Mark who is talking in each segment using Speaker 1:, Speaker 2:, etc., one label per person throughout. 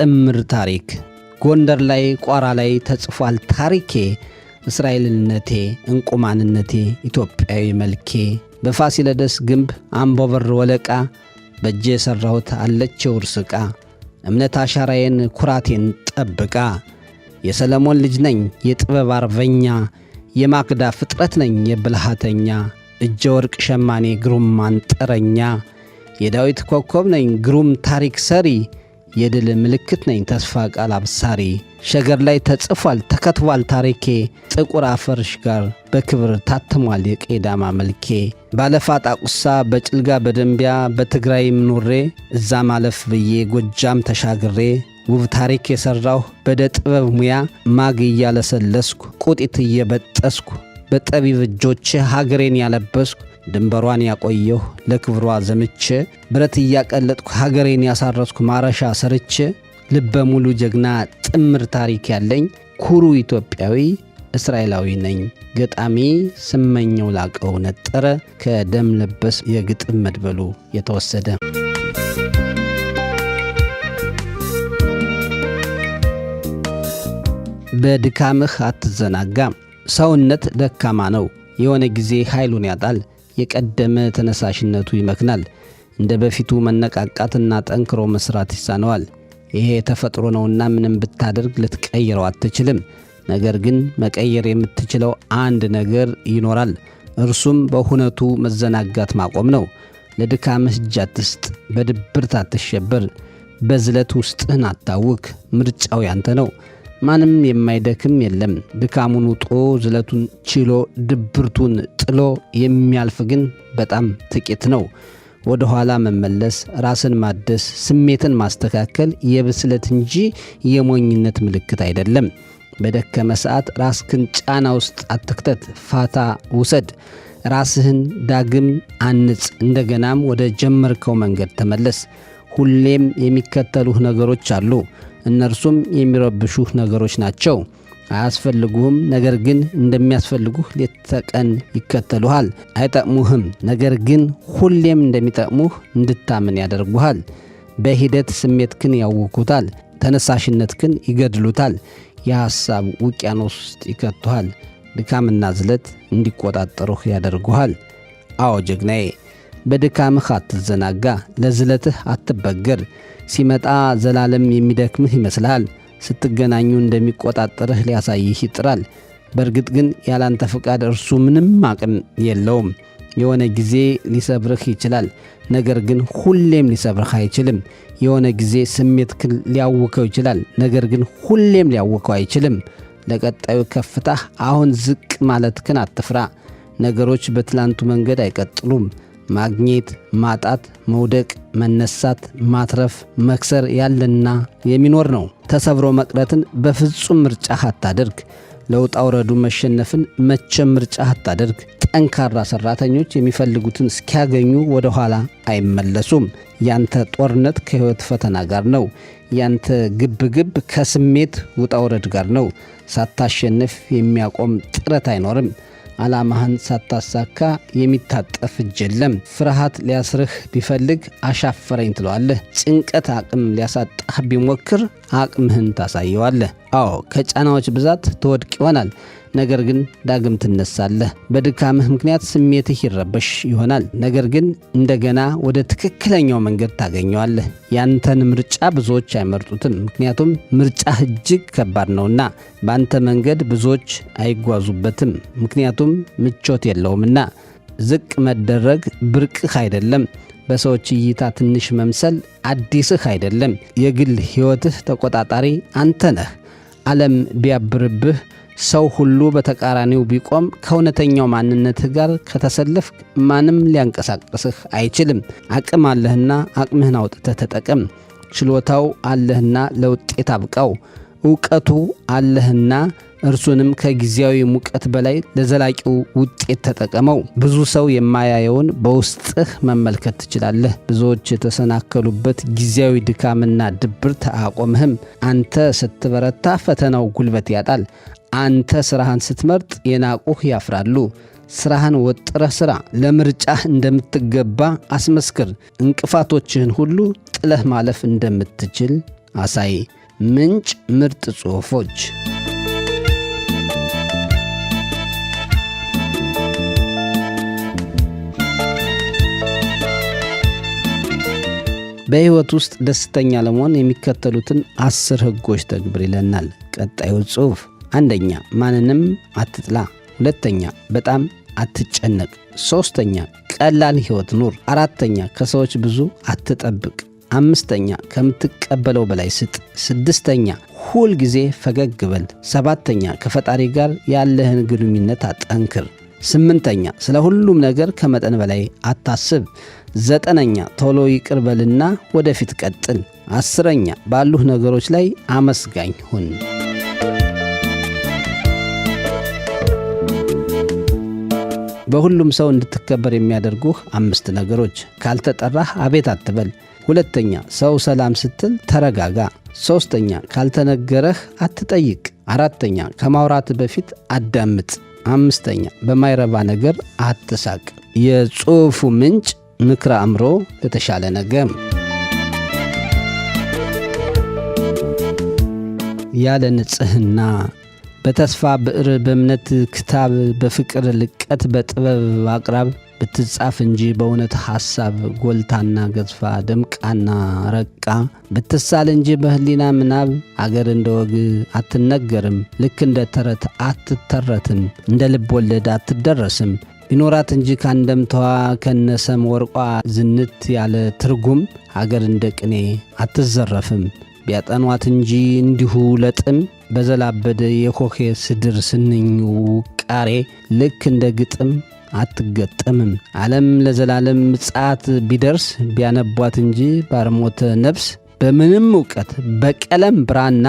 Speaker 1: ጥምር ታሪክ ጎንደር ላይ ቋራ ላይ ተጽፏል ታሪኬ እስራኤልነቴ እንቁማንነቴ ኢትዮጵያዊ መልኬ በፋሲለደስ ግንብ አምቦበር ወለቃ በእጄ የሠራሁት አለችው ውርስቃ እምነት አሻራዬን ኩራቴን ጠብቃ የሰለሞን ልጅ ነኝ የጥበብ አርበኛ የማክዳ ፍጥረት ነኝ የብልሃተኛ እጀ ወርቅ ሸማኔ ግሩም አንጥረኛ የዳዊት ኮከብ ነኝ ግሩም ታሪክ ሰሪ የድል ምልክት ነኝ ተስፋ ቃል አብሳሪ ሸገር ላይ ተጽፏል ተከትቧል ታሪኬ ጥቁር አፈርሽ ጋር በክብር ታትሟል የቄዳማ መልኬ ባለፋ ጣቁሳ በጭልጋ በደንቢያ በትግራይም ኖሬ እዛ ማለፍ ብዬ ጎጃም ተሻግሬ ውብ ታሪክ የሠራሁ በደ ጥበብ ሙያ ማግ እያለሰለስኩ ቁጢት እየበጠስኩ በጠቢብ እጆቼ ሀገሬን ያለበስኩ ድንበሯን ያቆየሁ ለክብሯ ዘምቼ ብረት እያቀለጥኩ ሀገሬን ያሳረስኩ ማረሻ ሰርቼ ልበ ሙሉ ጀግና ጥምር ታሪክ ያለኝ ኩሩ ኢትዮጵያዊ እስራኤላዊ ነኝ። ገጣሚ ስመኘው ላቀው ነጠረ ከደም ለበስ የግጥም መድበሉ የተወሰደ። በድካምህ አትዘናጋ። ሰውነት ደካማ ነው። የሆነ ጊዜ ኃይሉን ያጣል። የቀደመ ተነሳሽነቱ ይመክናል። እንደ በፊቱ መነቃቃትና ጠንክሮ መስራት ይሳነዋል። ይሄ ተፈጥሮ ነውና ምንም ብታደርግ ልትቀይረው አትችልም። ነገር ግን መቀየር የምትችለው አንድ ነገር ይኖራል። እርሱም በሁነቱ መዘናጋት ማቆም ነው። ለድካምህ እጅ አትስጥ። በድብርት አትሸበር። በዝለት ውስጥህን አታውክ። ምርጫው ያንተ ነው። ማንም የማይደክም የለም። ድካሙን ውጦ ዝለቱን ችሎ ድብርቱን ጥሎ የሚያልፍ ግን በጣም ጥቂት ነው። ወደ ኋላ መመለስ፣ ራስን ማደስ፣ ስሜትን ማስተካከል የብስለት እንጂ የሞኝነት ምልክት አይደለም። በደከመ ሰዓት ራስህን ጫና ውስጥ አትክተት። ፋታ ውሰድ። ራስህን ዳግም አንጽ። እንደገናም ወደ ጀመርከው መንገድ ተመለስ። ሁሌም የሚከተሉህ ነገሮች አሉ። እነርሱም የሚረብሹህ ነገሮች ናቸው። አያስፈልጉህም፣ ነገር ግን እንደሚያስፈልጉህ ሌት ተቀን ይከተሉሃል። አይጠቅሙህም፣ ነገር ግን ሁሌም እንደሚጠቅሙህ እንድታምን ያደርጉሃል። በሂደት ስሜትክን ያውኩታል፣ ተነሳሽነትክን ይገድሉታል። የሐሳብ ውቅያኖስ ውስጥ ይከቱሃል። ድካምና ዝለት እንዲቆጣጠሩህ ያደርጉሃል። አዎ ጀግናዬ፣ በድካምህ አትዘናጋ። ለዝለትህ አትበገር። ሲመጣ ዘላለም የሚደክምህ ይመስልሃል። ስትገናኙ እንደሚቆጣጠርህ ሊያሳይህ ይጥራል። በእርግጥ ግን ያላንተ ፍቃድ እርሱ ምንም አቅም የለውም። የሆነ ጊዜ ሊሰብርህ ይችላል፣ ነገር ግን ሁሌም ሊሰብርህ አይችልም። የሆነ ጊዜ ስሜትክን ሊያውከው ይችላል፣ ነገር ግን ሁሌም ሊያውከው አይችልም። ለቀጣዩ ከፍታህ አሁን ዝቅ ማለትክን አትፍራ። ነገሮች በትላንቱ መንገድ አይቀጥሉም። ማግኘት፣ ማጣት፣ መውደቅ፣ መነሳት፣ ማትረፍ፣ መክሰር ያለና የሚኖር ነው። ተሰብሮ መቅረትን በፍጹም ምርጫህ አታደርግ። ለውጣ ውረዱ መሸነፍን መቼም ምርጫህ አታደርግ። ጠንካራ ሰራተኞች የሚፈልጉትን እስኪያገኙ ወደ ኋላ አይመለሱም። ያንተ ጦርነት ከሕይወት ፈተና ጋር ነው። ያንተ ግብግብ ከስሜት ውጣ ውረድ ጋር ነው። ሳታሸንፍ የሚያቆም ጥረት አይኖርም። ዓላማህን ሳታሳካ የሚታጠፍ እጅ የለም። ፍርሃት ሊያስርህ ቢፈልግ አሻፈረኝ ትለዋለህ። ጭንቀት አቅም ሊያሳጣህ ቢሞክር አቅምህን ታሳየዋለህ። አዎ ከጫናዎች ብዛት ትወድቅ ይሆናል፣ ነገር ግን ዳግም ትነሳለህ። በድካምህ ምክንያት ስሜትህ ይረበሽ ይሆናል፣ ነገር ግን እንደገና ወደ ትክክለኛው መንገድ ታገኘዋለህ። ያንተን ምርጫ ብዙዎች አይመርጡትም፣ ምክንያቱም ምርጫህ እጅግ ከባድ ነውና። በአንተ መንገድ ብዙዎች አይጓዙበትም፣ ምክንያቱም ምቾት የለውምና። ዝቅ መደረግ ብርቅህ አይደለም። በሰዎች እይታ ትንሽ መምሰል አዲስህ አይደለም። የግል ሕይወትህ ተቆጣጣሪ አንተ ነህ። ዓለም ቢያብርብህ፣ ሰው ሁሉ በተቃራኒው ቢቆም፣ ከእውነተኛው ማንነትህ ጋር ከተሰለፍክ ማንም ሊያንቀሳቅስህ አይችልም። አቅም አለህና አቅምህን አውጥተህ ተጠቀም። ችሎታው አለህና ለውጤት አብቃው። ዕውቀቱ አለህና እርሱንም ከጊዜያዊ ሙቀት በላይ ለዘላቂው ውጤት ተጠቀመው። ብዙ ሰው የማያየውን በውስጥህ መመልከት ትችላለህ። ብዙዎች የተሰናከሉበት ጊዜያዊ ድካምና ድብርት አያቆምህም። አንተ ስትበረታ ፈተናው ጉልበት ያጣል። አንተ ስራህን ስትመርጥ የናቁህ ያፍራሉ። ስራህን ወጥረህ ስራ። ለምርጫህ እንደምትገባ አስመስክር። እንቅፋቶችህን ሁሉ ጥለህ ማለፍ እንደምትችል አሳይ። ምንጭ ምርጥ ጽሑፎች። በሕይወት ውስጥ ደስተኛ ለመሆን የሚከተሉትን 10 ሕጎች ተግብር ይለናል ቀጣዩ ጽሑፍ። 1ኛ ማንንም አትጥላ። 2ኛ በጣም አትጨነቅ። 3ኛ ቀላል ሕይወት ኑር። 4ኛ ከሰዎች ብዙ አትጠብቅ። 5ኛ ከምትቀበለው በላይ ስጥ። 6ኛ ሁል ጊዜ ፈገግ በል። 7ኛ ከፈጣሪ ጋር ያለህን ግንኙነት አጠንክር። 8ኛ ስለ ሁሉም ነገር ከመጠን በላይ አታስብ። 9ኛ ቶሎ ይቅር በልና ወደፊት ቀጥል። 10ኛ ባሉህ ነገሮች ላይ አመስጋኝ ሁን። በሁሉም ሰው እንድትከበር የሚያደርጉህ 5 ነገሮች። ካልተጠራህ አቤት አትበል። 2ኛ ሰው ሰላም ስትል ተረጋጋ። 3ኛ ካልተነገረህ አትጠይቅ። 4ኛ ከማውራት በፊት አዳምጥ። 5ኛ በማይረባ ነገር አትሳቅ። የጽሑፉ ምንጭ ምክረ አእምሮ ለተሻለ ነገር። ያለ ንጽሕና በተስፋ ብዕር በእምነት ክታብ በፍቅር ልቀት በጥበብ አቅራብ ብትጻፍ እንጂ በእውነት ሐሳብ ጎልታና ገዝፋ ደምቃና ረቃ ብትሳል እንጂ በህሊና ምናብ አገር እንደ ወግ አትነገርም። ልክ እንደ ተረት አትተረትም። እንደ ልብ ወለድ አትደረስም። ቢኖራት እንጂ ካንደምተዋ ከነሰም ወርቋ ዝንት ያለ ትርጉም አገር እንደ ቅኔ አትዘረፍም። ቢያጠኗት እንጂ እንዲሁ ለጥም በዘላበደ የኮኼ ስድር ስንኝ ውቃሬ ልክ እንደ ግጥም አትገጠምም። ዓለም ለዘላለም ምጽአት ቢደርስ ቢያነቧት እንጂ ባርሞተ ነፍስ በምንም ዕውቀት በቀለም ብራና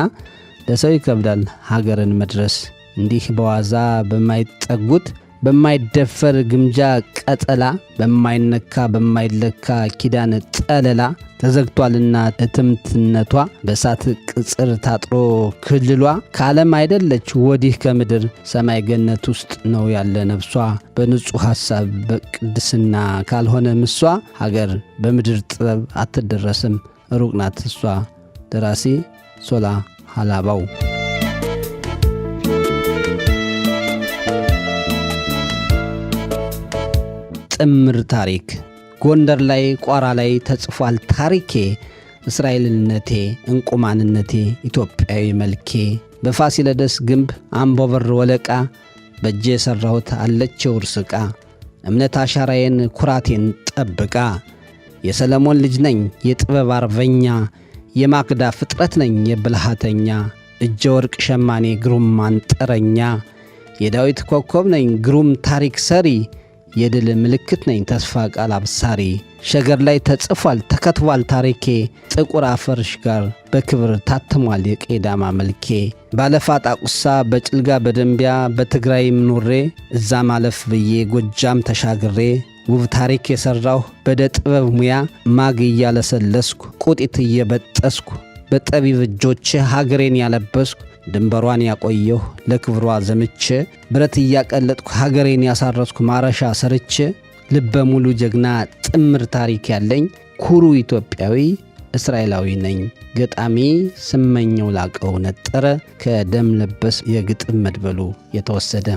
Speaker 1: ለሰው ይከብዳል ሀገርን መድረስ። እንዲህ በዋዛ በማይጠጉት በማይደፈር ግምጃ ቀጠላ በማይነካ በማይለካ ኪዳን ጠለላ ተዘግቷልና እትምትነቷ በሳት ቅጽር ታጥሮ ክልሏ ከዓለም አይደለች ወዲህ ከምድር ሰማይ ገነት ውስጥ ነው ያለ ነፍሷ። በንጹሕ ሐሳብ በቅድስና ካልሆነ ምሷ ሀገር በምድር ጥበብ አትደረስም ሩቅ ናት እሷ። ደራሲ ሶላ ሀላባው። ጥምር ታሪክ። ጎንደር ላይ ቋራ ላይ ተጽፏል ታሪኬ። እስራኤልነቴ እንቁማንነቴ ኢትዮጵያዊ መልኬ። በፋሲለደስ ግንብ አምቦበር ወለቃ በእጄ የሠራሁት አለችው ውርስ ዕቃ። እምነት አሻራዬን ኩራቴን ጠብቃ። የሰለሞን ልጅ ነኝ የጥበብ አርበኛ። የማክዳ ፍጥረት ነኝ የብልሃተኛ። እጀ ወርቅ ሸማኔ ግሩም አንጥረኛ። የዳዊት ኮከብ ነኝ ግሩም ታሪክ ሰሪ። የድል ምልክት ነኝ ተስፋ ቃል አብሳሪ። ሸገር ላይ ተጽፏል ተከትቧል ታሪኬ። ጥቁር አፈርሽ ጋር በክብር ታትሟል የቄዳማ መልኬ። ባለፋ ጣቁሳ በጭልጋ በደንቢያ በትግራይም ኖሬ እዛ ማለፍ ብዬ ጎጃም ተሻግሬ ውብ ታሪክ የሠራሁ በደ ጥበብ ሙያ ማግ እያለሰለስኩ ቁጢት እየበጠስኩ በጠቢብ እጆቼ ሀገሬን ያለበስኩ ድንበሯን ያቆየሁ ለክብሯ ዘምቼ ብረት እያቀለጥኩ ሀገሬን ያሳረስኩ ማረሻ ሰርቼ ልበ ሙሉ ጀግና ጥምር ታሪክ ያለኝ ኩሩ ኢትዮጵያዊ እስራኤላዊ ነኝ። ገጣሚ ስመኘው ላቀው ነጠረ። ከደም ለበስ የግጥም መድበሉ የተወሰደ።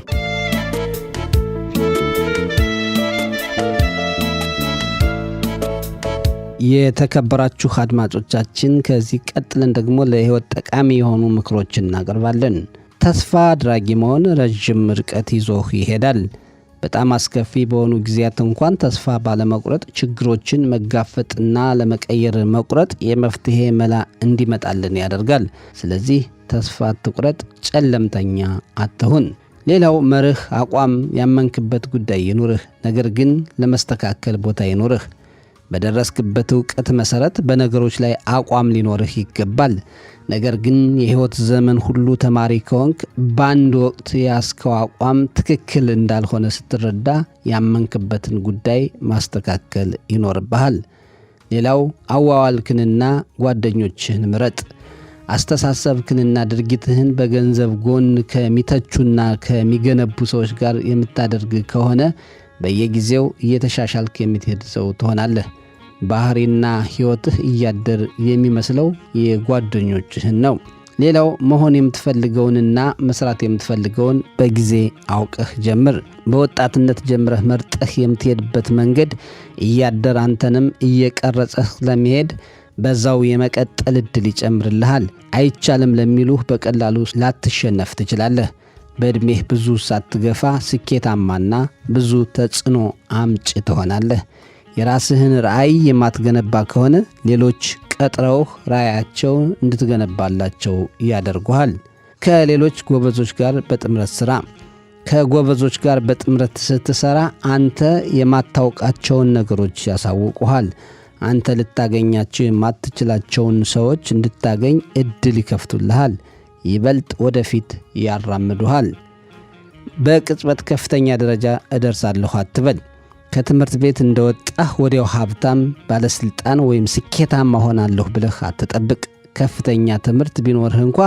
Speaker 1: የተከበራችሁ አድማጮቻችን ከዚህ ቀጥለን ደግሞ ለሕይወት ጠቃሚ የሆኑ ምክሮችን እናቀርባለን። ተስፋ አድራጊ መሆን ረዥም ርቀት ይዞህ ይሄዳል። በጣም አስከፊ በሆኑ ጊዜያት እንኳን ተስፋ ባለመቁረጥ ችግሮችን መጋፈጥና ለመቀየር መቁረጥ የመፍትሄ መላ እንዲመጣልን ያደርጋል። ስለዚህ ተስፋ አትቁረጥ፣ ጨለምተኛ አትሁን። ሌላው መርህ፣ አቋም፣ ያመንክበት ጉዳይ ይኑርህ፣ ነገር ግን ለመስተካከል ቦታ ይኑርህ። በደረስክበት ዕውቀት መሠረት በነገሮች ላይ አቋም ሊኖርህ ይገባል። ነገር ግን የሕይወት ዘመን ሁሉ ተማሪ ከሆንክ በአንድ ወቅት ያስከው አቋም ትክክል እንዳልሆነ ስትረዳ ያመንክበትን ጉዳይ ማስተካከል ይኖርብሃል። ሌላው አዋዋልክንና ጓደኞችህን ምረጥ። አስተሳሰብክንና ድርጊትህን በገንዘብ ጎን ከሚተቹና ከሚገነቡ ሰዎች ጋር የምታደርግ ከሆነ በየጊዜው እየተሻሻልክ የምትሄድ ሰው ትሆናለህ። ባህሪና ሕይወትህ እያደር የሚመስለው የጓደኞችህን ነው። ሌላው መሆን የምትፈልገውንና መስራት የምትፈልገውን በጊዜ አውቀህ ጀምር። በወጣትነት ጀምረህ መርጠህ የምትሄድበት መንገድ እያደር አንተንም እየቀረጸህ ለመሄድ በዛው የመቀጠል ዕድል ይጨምርልሃል። አይቻልም ለሚሉህ በቀላሉ ላትሸነፍ ትችላለህ። በዕድሜህ ብዙ ሳትገፋ ስኬታማና ብዙ ተጽዕኖ አምጪ ትሆናለህ። የራስህን ራዕይ የማትገነባ ከሆነ ሌሎች ቀጥረውህ ራዕያቸውን እንድትገነባላቸው ያደርጉሃል። ከሌሎች ጎበዞች ጋር በጥምረት ሥራ። ከጎበዞች ጋር በጥምረት ስትሠራ አንተ የማታውቃቸውን ነገሮች ያሳውቁሃል። አንተ ልታገኛቸው የማትችላቸውን ሰዎች እንድታገኝ ዕድል ይከፍቱልሃል። ይበልጥ ወደፊት ያራምዱሃል። በቅጽበት ከፍተኛ ደረጃ እደርሳለሁ አትበል። ከትምህርት ቤት እንደወጣህ ወዲያው ሀብታም፣ ባለስልጣን ወይም ስኬታማ ሆናለሁ ብለህ አትጠብቅ። ከፍተኛ ትምህርት ቢኖርህ እንኳ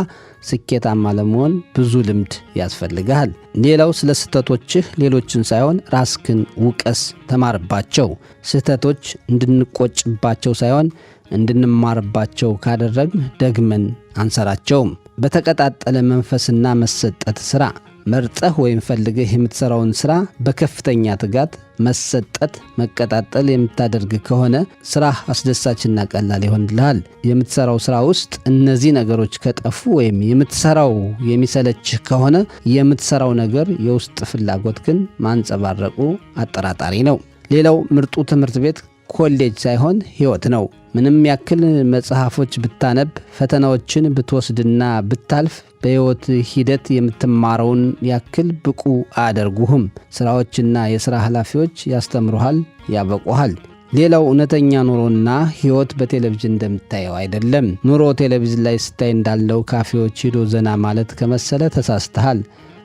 Speaker 1: ስኬታማ ለመሆን ብዙ ልምድ ያስፈልግሃል። ሌላው ስለ ስህተቶችህ ሌሎችን ሳይሆን ራስህን ውቀስ፣ ተማርባቸው። ስህተቶች እንድንቆጭባቸው ሳይሆን እንድንማርባቸው ካደረግን ደግመን አንሰራቸውም። በተቀጣጠለ መንፈስና መሰጠት ሥራ። መርጠህ ወይም ፈልገህ የምትሠራውን ሥራ በከፍተኛ ትጋት፣ መሰጠት፣ መቀጣጠል የምታደርግ ከሆነ ሥራህ አስደሳችና ቀላል ይሆንልሃል። የምትሠራው ሥራ ውስጥ እነዚህ ነገሮች ከጠፉ ወይም የምትሠራው የሚሰለችህ ከሆነ የምትሠራው ነገር የውስጥ ፍላጎት ግን ማንጸባረቁ አጠራጣሪ ነው። ሌላው ምርጡ ትምህርት ቤት ኮሌጅ ሳይሆን ሕይወት ነው። ምንም ያክል መጽሐፎች ብታነብ፣ ፈተናዎችን ብትወስድና ብታልፍ በሕይወት ሂደት የምትማረውን ያክል ብቁ አያደርጉህም። ሥራዎችና የሥራ ኃላፊዎች ያስተምሩሃል፣ ያበቁሃል። ሌላው እውነተኛ ኑሮና ሕይወት በቴሌቪዥን እንደምታየው አይደለም። ኑሮ ቴሌቪዥን ላይ ስታይ እንዳለው ካፌዎች ሂዶ ዘና ማለት ከመሰለ ተሳስተሃል።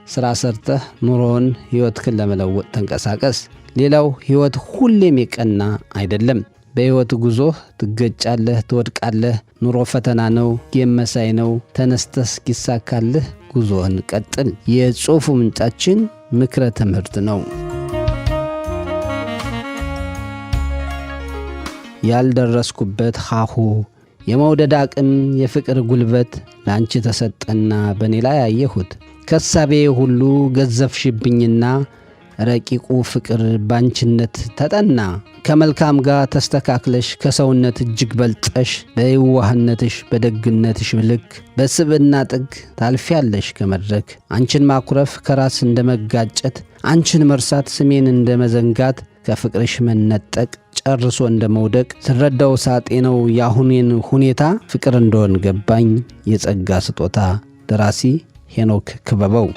Speaker 1: ሥራ ሰርተህ ኑሮውን ሕይወትህን ለመለወጥ ተንቀሳቀስ። ሌላው ሕይወት ሁሌም የቀና አይደለም። በሕይወት ጉዞህ ትገጫለህ፣ ትወድቃለህ። ኑሮ ፈተና ነው፣ ጌም መሳይ ነው። ተነስተህ እስኪሳካልህ ጉዞህን ቀጥል። የጽሑፉ ምንጫችን ምክረ ትምህርት ነው። ያልደረስኩበት ሀሁ የመውደድ አቅም የፍቅር ጉልበት ላንቺ ተሰጠና በእኔ ላይ አየሁት። ከሳቤ ሁሉ ገዘፍሽብኝና ረቂቁ ፍቅር ባንቺነት ተጠና። ከመልካም ጋር ተስተካክለሽ ከሰውነት እጅግ በልጠሽ በየዋህነትሽ በደግነትሽ ልክ በስብዕና ጥግ ታልፊያለሽ ከመድረክ። አንቺን ማኩረፍ ከራስ እንደ መጋጨት፣ አንቺን መርሳት ስሜን እንደ መዘንጋት፣ ከፍቅርሽ መነጠቅ ጨርሶ እንደ መውደቅ። ስረዳው ሳጤነው ያሁኔን ሁኔታ ፍቅር እንደሆን ገባኝ የጸጋ ስጦታ። ደራሲ ሄኖክ ክበበው።